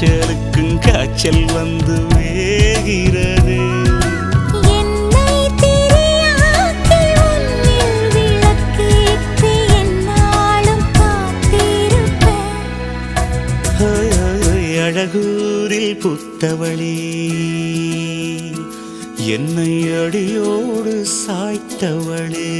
காய்ச்சலுக்கும் காய்ச்சல் வந்து வேகிறது. என்னை திரியாக்கி உன்னில் விளக்கேற்றி என்னாலும் காத்திருப்பேன். அழகூரில் புத்தவளே, என்னை அடியோடு சாய்த்தவளே.